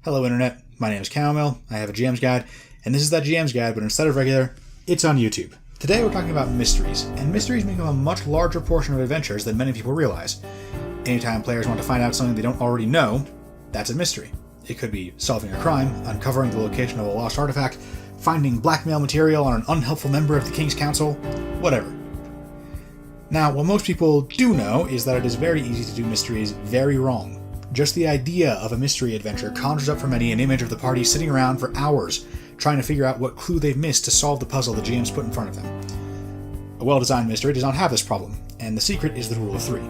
Hello Internet, my name is Chamomile, I have a GM's Guide, and this is that GM's Guide, but instead of regular, it's on YouTube. Today we're talking about mysteries, and mysteries make up a much larger portion of adventures than many people realize. Anytime players want to find out something they don't already know, that's a mystery. It could be solving a crime, uncovering the location of a lost artifact, finding blackmail material on an unhelpful member of the King's Council, whatever. Now, what most people do know is that it is very easy to do mysteries very wrong. Just the idea of a mystery adventure conjures up for many an image of the party sitting around for hours, trying to figure out what clue they've missed to solve the puzzle the GM's put in front of them. A well-designed mystery does not have this problem, and the secret is the rule of 3.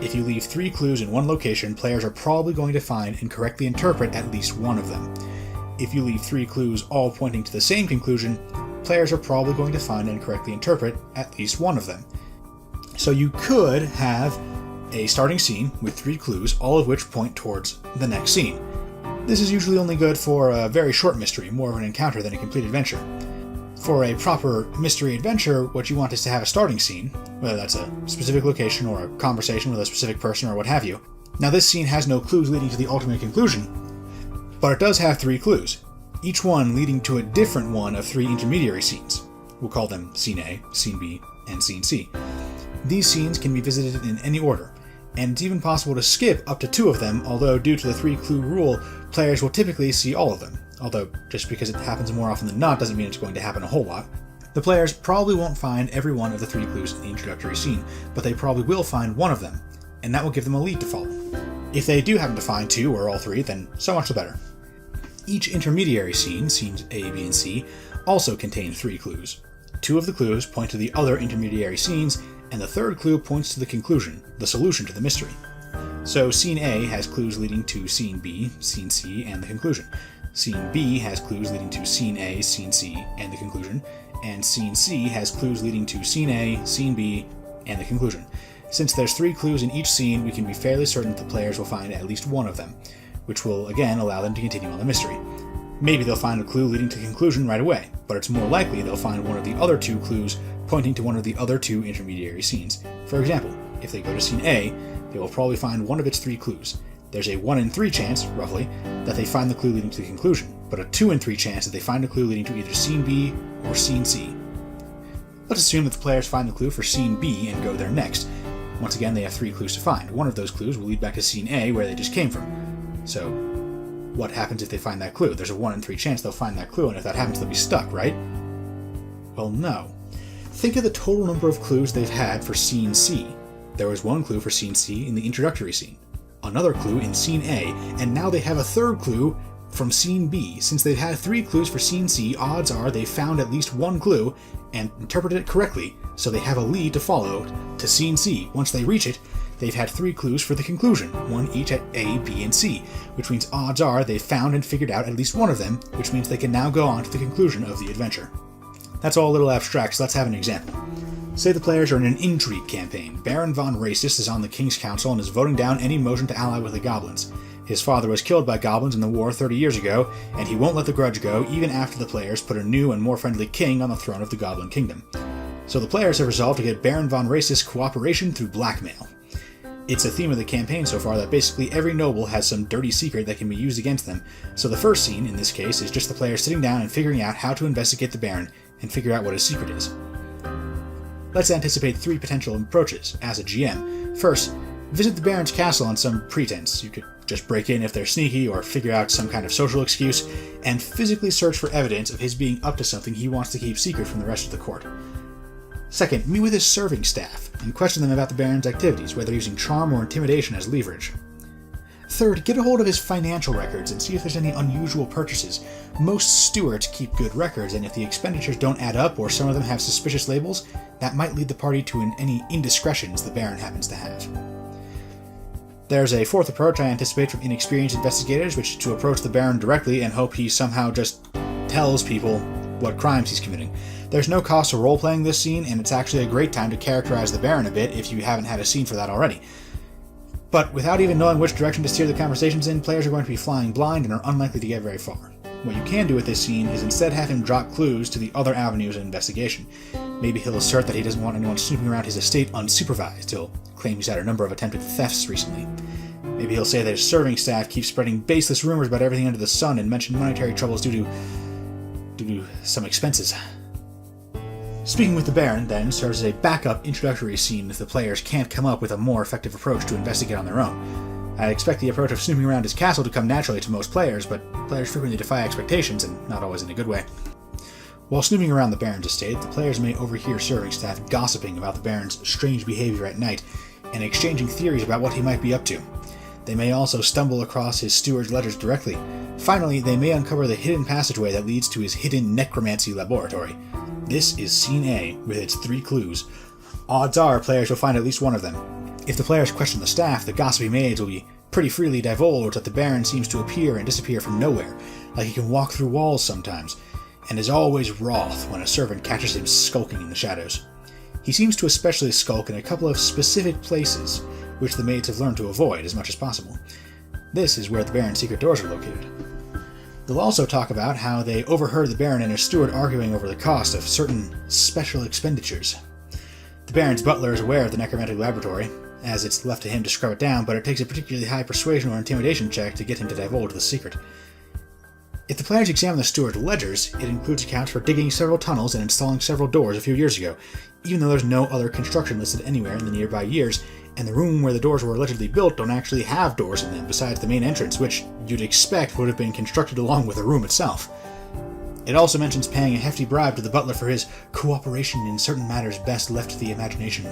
If you leave 3 clues in one location, players are probably going to find and correctly interpret at least one of them. If you leave 3 clues all pointing to the same conclusion, players are probably going to find and correctly interpret at least one of them. So you could have a starting scene with 3 clues, all of which point towards the next scene. This is usually only good for a very short mystery, more of an encounter than a complete adventure. For a proper mystery adventure, what you want is to have a starting scene, whether that's a specific location or a conversation with a specific person or what have you. Now this scene has no clues leading to the ultimate conclusion, but it does have 3 clues, each one leading to a different one of 3 intermediary scenes. We'll call them Scene A, Scene B, and Scene C. These scenes can be visited in any order, and it's even possible to skip up to 2 of them, although due to the 3-clue rule, players will typically see all of them. Although, just because it happens more often than not doesn't mean it's going to happen a whole lot. The players probably won't find every one of the 3 clues in the introductory scene, but they probably will find one of them, and that will give them a lead to follow. If they do happen to find 2 or all 3, then so much the better. Each intermediary scene, scenes A, B, and C, also contain 3 clues. 2 of the clues point to the other intermediary scenes, and the 3rd clue points to the conclusion, the solution to the mystery. So Scene A has clues leading to Scene B, Scene C, and the conclusion. Scene B has clues leading to Scene A, Scene C, and the conclusion, and Scene C has clues leading to Scene A, Scene B, and the conclusion. Since there's 3 clues in each scene, we can be fairly certain that the players will find at least one of them, which will again allow them to continue on the mystery. Maybe they'll find a clue leading to conclusion right away, but it's more likely they'll find one of the other 2 clues pointing to one of the other 2 intermediary scenes. For example, if they go to Scene A, they will probably find one of its 3 clues. There's a 1 in 3 chance, roughly, that they find the clue leading to the conclusion, but a 2 in 3 chance that they find a clue leading to either Scene B or Scene C. Let's assume that the players find the clue for Scene B and go there next. Once again, they have 3 clues to find. One of those clues will lead back to Scene A, where they just came from. So, what happens if they find that clue? There's a 1 in 3 chance they'll find that clue, and if that happens, they'll be stuck, right? Well, no. Think of the total number of clues they've had for Scene C. There was 1 clue for Scene C in the introductory scene, another clue in Scene A, and now they have a 3rd clue from Scene B. Since they've had 3 clues for Scene C, odds are they've found at least 1 clue and interpreted it correctly, so they have a lead to follow to Scene C. Once they reach it, they've had 3 clues for the conclusion, 1 each at A, B, and C, which means odds are they've found and figured out at least one of them, which means they can now go on to the conclusion of the adventure. That's all a little abstract, so let's have an example. Say the players are in an intrigue campaign. Baron von Racist is on the King's Council and is voting down any motion to ally with the goblins. His father was killed by goblins in the war 30 years ago, and he won't let the grudge go even after the players put a new and more friendly king on the throne of the Goblin Kingdom. So the players have resolved to get Baron von Racist's cooperation through blackmail. It's a theme of the campaign so far that basically every noble has some dirty secret that can be used against them, so the first scene, in this case, is just the players sitting down and figuring out how to investigate the Baron and figure out what his secret is. Let's anticipate 3 potential approaches as a GM. First, visit the Baron's castle on some pretense. You could just break in if they're sneaky or figure out some kind of social excuse, and physically search for evidence of his being up to something he wants to keep secret from the rest of the court. Second, meet with his serving staff and question them about the Baron's activities, whether using charm or intimidation as leverage. Third, get a hold of his financial records and see if there's any unusual purchases. Most stewards keep good records, and if the expenditures don't add up or some of them have suspicious labels, that might lead the party to any indiscretions the Baron happens to have. There's a 4th approach I anticipate from inexperienced investigators, which is to approach the Baron directly and hope he somehow just tells people what crimes he's committing. There's no cost to role-playing this scene, and it's actually a great time to characterize the Baron a bit if you haven't had a scene for that already. But without even knowing which direction to steer the conversations in, players are going to be flying blind and are unlikely to get very far. What you can do with this scene is instead have him drop clues to the other avenues of investigation. Maybe he'll assert that he doesn't want anyone snooping around his estate unsupervised. He'll claim he's had a number of attempted thefts recently. Maybe he'll say that his serving staff keeps spreading baseless rumors about everything under the sun and mention monetary troubles due to some expenses. Speaking with the Baron, then, serves as a backup introductory scene if the players can't come up with a more effective approach to investigate on their own. I expect the approach of snooping around his castle to come naturally to most players, but players frequently defy expectations, and not always in a good way. While snooping around the Baron's estate, the players may overhear serving staff gossiping about the Baron's strange behavior at night and exchanging theories about what he might be up to. They may also stumble across his steward's letters directly. Finally, they may uncover the hidden passageway that leads to his hidden necromancy laboratory. This is Scene A, with its 3 clues. Odds are players will find at least one of them. If the players question the staff, the gossipy maids will be pretty freely divulge that the Baron seems to appear and disappear from nowhere, like he can walk through walls sometimes, and is always wroth when a servant catches him skulking in the shadows. He seems to especially skulk in a couple of specific places, which the maids have learned to avoid as much as possible. This is where the Baron's secret doors are located. They'll also talk about how they overheard the Baron and his steward arguing over the cost of certain special expenditures. The Baron's butler is aware of the necromantic laboratory, as it's left to him to scrub it down, but it takes a particularly high persuasion or intimidation check to get him to divulge the secret. If the players examine the steward's ledgers, it includes accounts for digging several tunnels and installing several doors a few years ago, even though there's no other construction listed anywhere in the nearby years, and the room where the doors were allegedly built don't actually have doors in them besides the main entrance, which you'd expect would have been constructed along with the room itself. It also mentions paying a hefty bribe to the butler for his cooperation in certain matters best left to the imagination.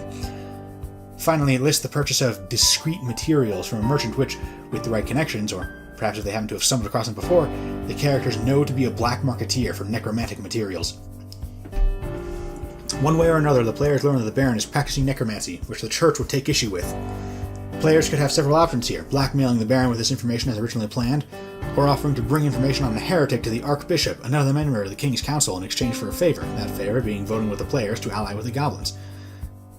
Finally, it lists the purchase of discrete materials from a merchant which, with the right connections, or perhaps if they happen to have stumbled across them before, the characters know to be a black marketeer for necromantic materials. One way or another, the players learn that the Baron is practicing necromancy, which the Church would take issue with. Players could have several options here: blackmailing the Baron with this information as originally planned, or offering to bring information on a heretic to the Archbishop, another member of the King's Council, in exchange for a favor, that favor being voting with the players to ally with the goblins.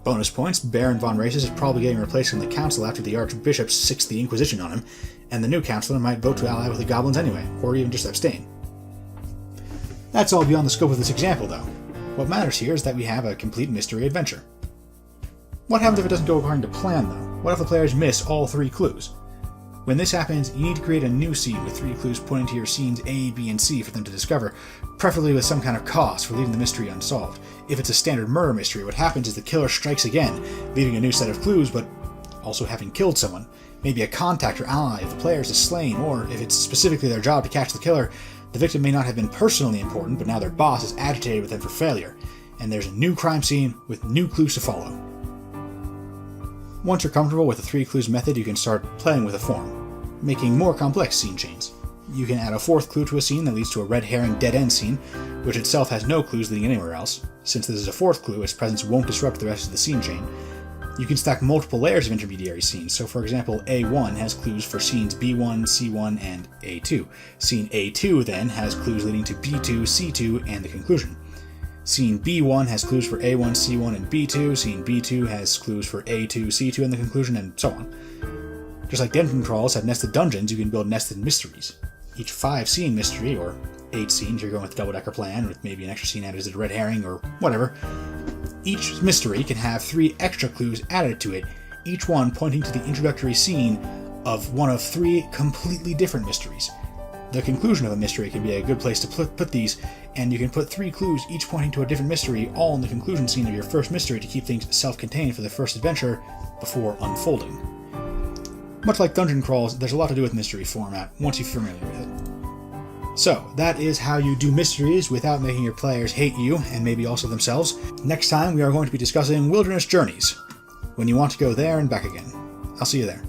Bonus points: Baron von Races is probably getting replaced in the Council after the Archbishop sicks the Inquisition on him, and the new Councilor might vote to ally with the goblins anyway, or even just abstain. That's all beyond the scope of this example, though. What matters here is that we have a complete mystery adventure. What happens if it doesn't go according to plan, though? What if the players miss all 3 clues? When this happens, you need to create a new scene with 3 clues pointing to your scenes A, B, and C for them to discover, preferably with some kind of cost for leaving the mystery unsolved. If it's a standard murder mystery, what happens is the killer strikes again, leaving a new set of clues, but also having killed someone. Maybe a contact or ally if the players is slain, or if it's specifically their job to catch the killer, the victim may not have been personally important, but now their boss is agitated with them for failure, and there's a new crime scene with new clues to follow. Once you're comfortable with the 3 clues method, you can start playing with a form, making more complex scene chains. You can add a 4th clue to a scene that leads to a red herring dead-end scene, which itself has no clues leading anywhere else. Since this is a 4th clue, its presence won't disrupt the rest of the scene chain. You can stack multiple layers of intermediary scenes, so for example, A1 has clues for scenes B1, C1, and A2. Scene A2 then has clues leading to B2, C2, and the conclusion. Scene B1 has clues for A1, C1, and B2, scene B2 has clues for A2, C2, and the conclusion, and so on. Just like dungeon crawls have nested dungeons, you can build nested mysteries. Each 5-scene mystery, or 8 scenes, you're going with the double-decker plan, with maybe an extra scene added as a red herring, or whatever. Each mystery can have 3 extra clues added to it, each one pointing to the introductory scene of one of 3 completely different mysteries. The conclusion of a mystery can be a good place to put these, and you can put 3 clues each pointing to a different mystery, all in the conclusion scene of your first mystery to keep things self-contained for the first adventure before unfolding. Much like dungeon crawls, there's a lot to do with mystery format once you're familiar with it. So, that is how you do mysteries without making your players hate you, and maybe also themselves. Next time we are going to be discussing Wilderness Journeys, when you want to go there and back again. I'll see you there.